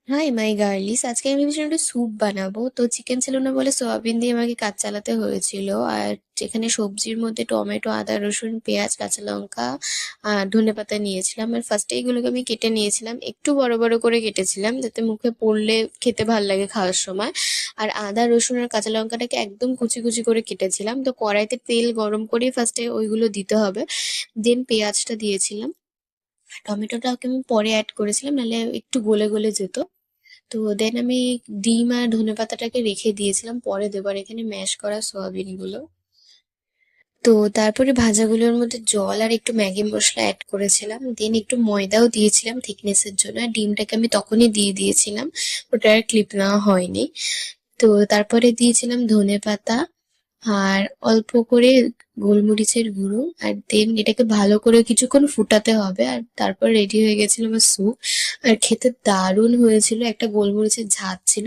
Hi my গার্লিস, আজকে আমি ভেবেছিলাম একটু স্যুপ বানাবো। তো চিকেন ছিল না বলে সোয়াবিন দিয়ে আমাকে কাজ চালাতে হয়েছিল। আর যেখানে সবজির মধ্যে টমেটো, আদা, রসুন, পেঁয়াজ, কাঁচা লঙ্কা আর ধনেপাতা নিয়েছিলাম। আর ফার্স্টে এগুলোকে আমি কেটে নিয়েছিলাম, একটু বড় বড় করে কেটেছিলাম যাতে মুখে পড়লে খেতে ভাল লাগে খাওয়ার সময়। আর আদা, রসুন আর কাঁচা লঙ্কাটাকে একদম কুচি কুচি করে কেটেছিলাম। তো কড়াইতে তেল গরম করে ফার্স্টে ওইগুলো দিতে হবে, দেন পেঁয়াজটা দিয়েছিলাম। টমেটোটাকে আমি পরে অ্যাড করেছিলাম, নাহলে একটু গলে গলে যেত। তো দেন আমি ডিম আর ধনেপাতাটাকে রেখে দিয়েছিলাম, পরে দেবার এখানে ম্যাশ করা সয়াবিন গুলো। তো তারপরে ভাজাগুলোর মধ্যে জল আর একটু ম্যাগি মশলা অ্যাড করেছিলাম, দেন একটু ময়দাও দিয়েছিলাম থিকনেসের জন্য। আর ডিমটাকে আমি তখনই দিয়ে দিয়েছিলাম, ওটা আর ক্লিপ নেওয়া হয়নি। তো তারপরে দিয়েছিলাম ধনেপাতা আর অল্প করে গোলমরিচের গুঁড়ো। আর দেন এটাকে ভালো করে কিছুক্ষণ ফুটাতে হবে, আর তারপর রেডি হয়ে গেছিল আমার স্যুপ। আর খেতে দারুণ হয়েছিল, একটা গোলমরিচের ঝাঁজ ছিল।